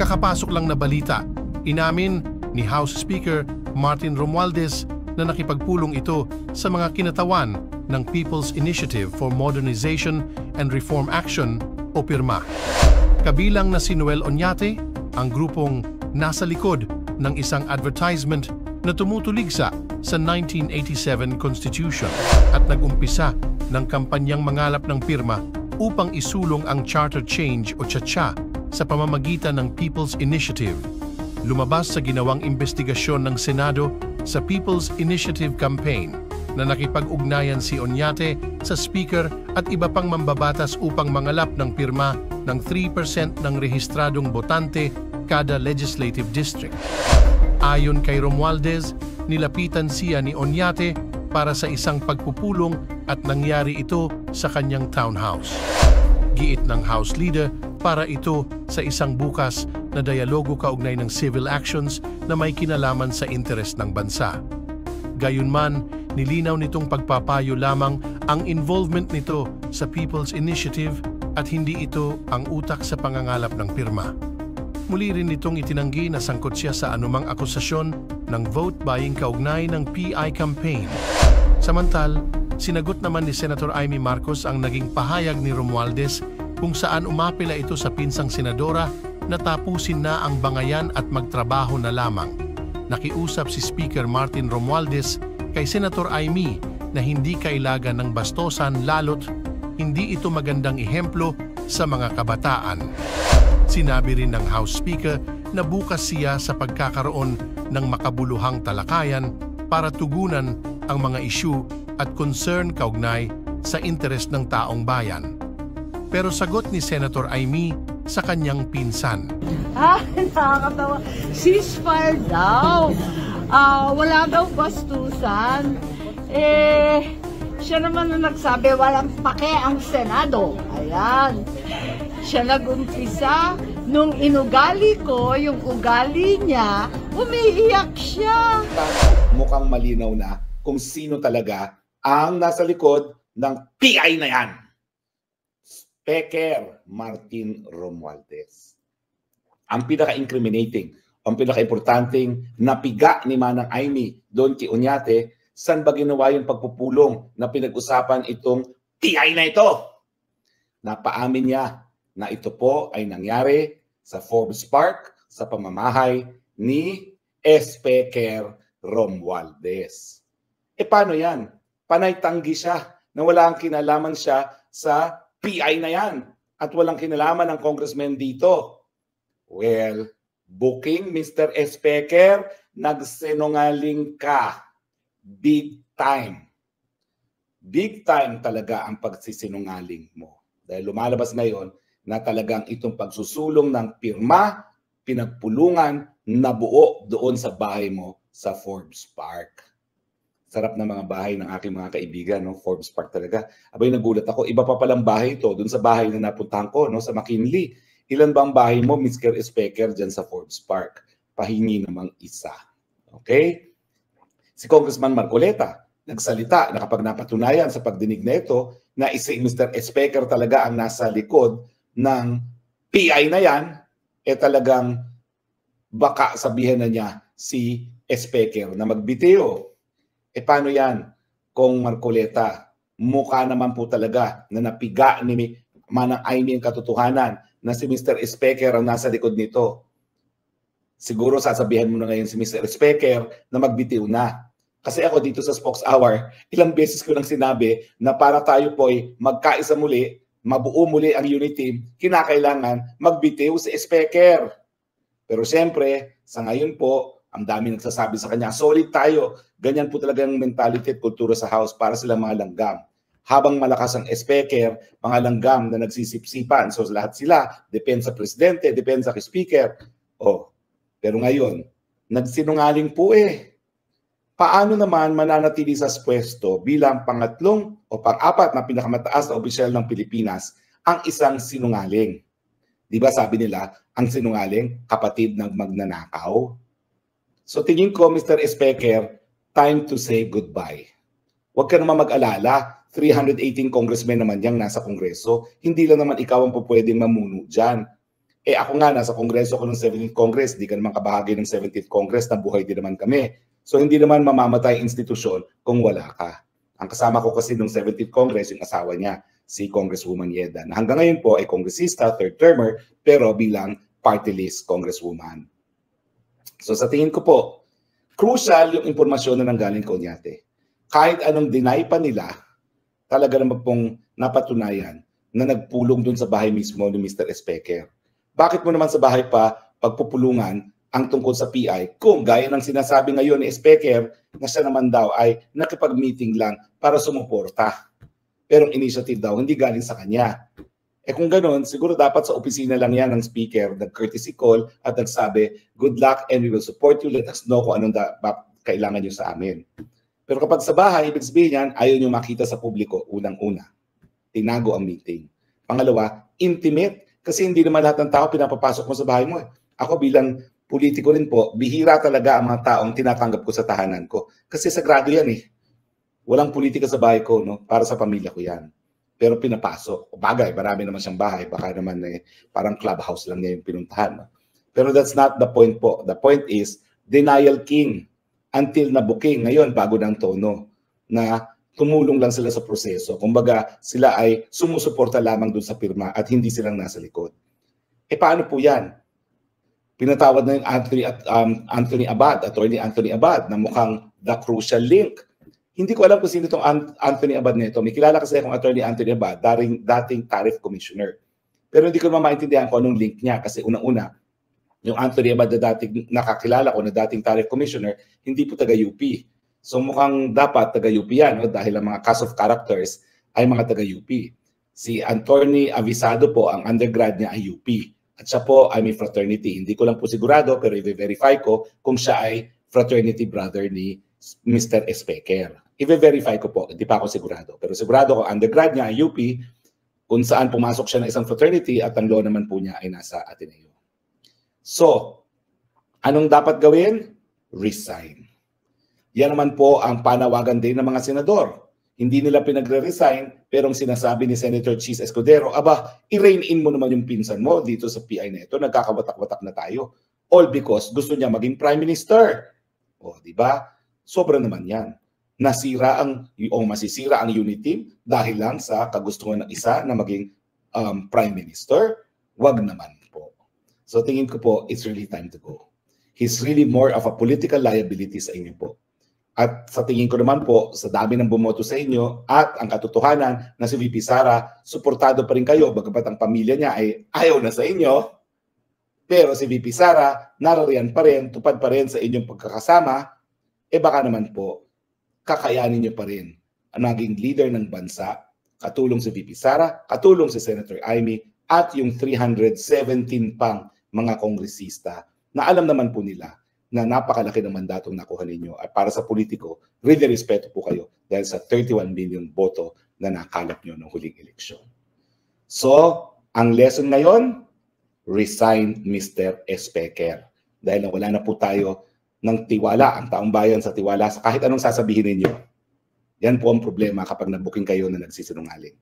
Kakapasok lang na balita, inamin ni House Speaker Martin Romualdez na nakipagpulong ito sa mga kinatawan ng People's Initiative for Modernization and Reform Action o PIRMA. Kabilang na si Noel Oñate, ang grupong nasa likod ng isang advertisement na tumutuligsa sa 1987 Constitution at nag-umpisa ng kampanyang mangalap ng pirma upang isulong ang charter change o CHA sa pamamagitan ng People's Initiative. Lumabas sa ginawang investigasyon ng Senado sa People's Initiative Campaign na nakipag-ugnayan si Oñate sa Speaker at iba pang mambabatas upang mangalap ng pirma ng 3% ng rehistradong botante kada legislative district. Ayon kay Romualdez, nilapitan siya ni Oñate para sa isang pagpupulong at nangyari ito sa kanyang townhouse. Giit ng House Leader para ito sa isang bukas na dialogo kaugnay ng civil actions na may kinalaman sa interes ng bansa. Gayunman, nilinaw nitong pagpapayo lamang ang involvement nito sa People's Initiative at hindi ito ang utak sa pangangalap ng pirma. Muli rin nitong itinanggi na sangkot siya sa anumang akusasyon ng vote buying kaugnay ng PI campaign. Samantal, sinagot naman ni Senator Amy Marcos ang naging pahayag ni Romualdez kung saan umapila ito sa pinsang senadora na tapusin na ang bangayan at magtrabaho na lamang. Nakiusap si Speaker Martin Romualdez kay Senator Amy na hindi kailangan ng bastosan lalo't hindi ito magandang ehemplo sa mga kabataan. Sinabi rin ng House Speaker na bukas siya sa pagkakaroon ng makabuluhang talakayan para tugunan ang mga issue at concern kaugnay sa interes ng taong bayan. Pero sagot ni Senator Amy sa kanyang pinsan. Nakakatawa. Ceasefire daw. Wala daw bastusan. Siya naman na nagsabi, walang pake ang Senado. Ayan. Siya nag-umpisa. Nung inugali ko, yung ugali niya, umiiyak siya. Mukhang malinaw na kung sino talaga ang nasa likod ng PI na yan. Speaker Martin Romualdez. Ang pinaka-incriminating, ang pinaka-importanting napiga ni Manang Amy doon kay Oñate, saan ba ginawa yung pagpupulong na pinag-usapan itong PI na ito? Napaamin niya na ito po ay nangyari sa Forbes Park sa pamamahay ni Speaker Romualdez. Paano yan? Panay-tanggi siya na wala ang kinalaman siya sa PI na yan at walang kinalaman ng congressman dito. Well, booking Mr. Speaker, nagsinungaling ka. Big time. Big time talaga ang pagsisinungaling mo. Dahil lumalabas ngayon na talagang itong pagsusulong ng pirma, pinagpulungan, nabuo doon sa bahay mo sa Forbes Park. Sarap na mga bahay ng aking mga kaibigan, no? Forbes Park talaga. Abay, nagulat ako. Iba pa palang bahay ito doon sa bahay na napuntahan ko, no? Sa McKinley. Ilan bang bahay mo, Mr. Speaker, dyan sa Forbes Park? Pahingi namang isa. Okay? Si Congressman Marcoleta, nagsalita na kapag napatunayan sa pagdinig na ito, na si Mr. Speaker talaga ang nasa likod ng PI na yan, talagang baka sabihin na niya si Speaker na magbitiyo. Paano yan kung Marcoleta? Mukha naman po talaga na napiga ni Manang Amy ang katotohanan na si Mr. Speaker ang nasa likod nito. Siguro sasabihin mo na ngayon si Mr. Speaker na magbitiw na. Kasi ako dito sa Spokes Hour, ilang beses ko nang sinabi na para tayo po ay magkaisa muli, mabuo muli ang unit team, kinakailangan magbitiw si Speaker. Pero siyempre, sa ngayon po, ang dami nagsasabi sa kanya, solid tayo. Ganyan po talaga ang mentality at kultura sa House para silang mga langgam. Habang malakas ang Speaker, mga langgam na nagsisipsipan. So lahat sila, depende sa Presidente, depende sa Speaker. Pero ngayon, nagsinungaling po Paano naman mananatili sa pwesto bilang pangatlong o pang-apat na pinakamataas na opisyal ng Pilipinas ang isang sinungaling? Di ba sabi nila, ang sinungaling, kapatid ng magnanakaw? So tingin ko, Mr. Speaker, time to say goodbye. Huwag ka naman mag-alala, 318 congressmen naman yang nasa Kongreso, hindi lang naman ikaw ang pwedeng mamuno dyan. Eh ako nga, nasa Kongreso ko ng 17th Congress, di ka naman kabahagi ng 17th Congress, na buhay din naman kami. So hindi naman mamamatay institusyon kung wala ka. Ang kasama ko kasi ng 17th Congress, yung asawa niya, si Congresswoman Yeda, na hanggang ngayon po ay kongresista, third termer, pero bilang party list congresswoman. So sa tingin ko po, crucial yung impormasyon na nanggaling kay Oñate. Kahit anong deny pa nila, talaga naman pong napatunayan na nagpulong dun sa bahay mismo ni Mr. Espeker. Bakit mo naman sa bahay pa pagpupulungan ang tungkol sa PI kung gaya ng sinasabi ngayon ni Espeker na siya naman daw ay nakipag-meeting lang para sumuporta. Pero ang initiative daw hindi galing sa kanya. Eh kung ganoon, siguro dapat sa opisina lang yan ng speaker, nag-courtesy call at nagsabi, good luck and we will support you, let us know kung anong kailangan nyo sa amin. Pero kapag sa bahay, ibig sabihin yan, ayaw nyo makita sa publiko, unang-una. Tinago ang meeting. Pangalawa, intimate. Kasi hindi naman lahat ng tao pinapapasok mo sa bahay mo. Ako bilang politiko rin po, bihira talaga ang mga taong tinatanggap ko sa tahanan ko. Kasi sagrado yan eh. Walang politika sa bahay ko, no? Para sa pamilya ko yan. Pero pinapasok. O bagay, marami naman siyang bahay. Baka naman parang clubhouse lang niya yung pinuntahan. No? Pero that's not the point po. The point is, denial king. Until na booking. Ngayon, bago ng tono. Na tumulong lang sila sa proseso. Kumbaga, sila ay sumusuporta lamang dun sa pirma at hindi silang nasa likod. Eh paano po yan? Pinatawad na yung Attorney Abad na mukhang the crucial link. Hindi ko alam kung sino itong Anthony Abad nito. May kilala kasi akong Attorney Anthony Abad, dating Tariff Commissioner. Pero hindi ko naman maintindihan kung anong link niya kasi unang-una, yung Anthony Abad na dating nakakilala ko na dating Tariff Commissioner, hindi po taga-UP. So mukhang dapat taga-UP yan, no? Dahil ang mga cast of characters ay mga taga-UP. Si Anthony Avisado po, ang undergrad niya ay UP. At siya po ay may fraternity. Hindi ko lang po sigurado pero i-verify ko kung siya ay fraternity brother ni Mr. Espeker. I-verify ko po, hindi pa ako sigurado. Pero sigurado ko, undergrad niya ay UP, kung saan pumasok siya ng isang fraternity at ang law naman po niya ay nasa Ateneo. So, anong dapat gawin? Resign. Yan naman po ang panawagan din ng mga senador. Hindi nila pinagre-resign, pero ang sinasabi ni Senator Chis Escudero, aba, i-rein in mo naman yung pinsan mo dito sa PI na ito, nagkakawatak-watak na tayo. All because gusto niya maging Prime Minister. O, di ba? Sobra naman yan. Masisira ang unit team dahil lang sa kagustuhan ng isa na maging Prime Minister? Wag naman po. So tingin ko po, it's really time to go. He's really more of a political liability sa inyo po. At sa tingin ko naman po, sa dami ng bumoto sa inyo at ang katotohanan na si VP Sara, suportado pa rin kayo, bagamat ang pamilya niya ay ayaw na sa inyo, pero si VP Sara, narariyan pa rin, tupad pa rin sa inyong pagkakasama, baka naman po, kakayanin niyo pa rin ang naging leader ng bansa, katulong si VP Sara, katulong si Senator Amy, at yung 317 pang mga kongresista na alam naman po nila na napakalaki ng mandatong nakuha ninyo. At para sa politiko, really respeto po kayo dahil sa 31 million boto na nakalap nyo ng huling eleksyon. So, ang lesson ngayon, resign Mr. Espeker. Dahil wala na po tayo ng tiwala, ang taong bayan sa tiwala sa kahit anong sasabihin ninyo. Yan po ang problema kapag nabuking kayo na nagsisinungaling.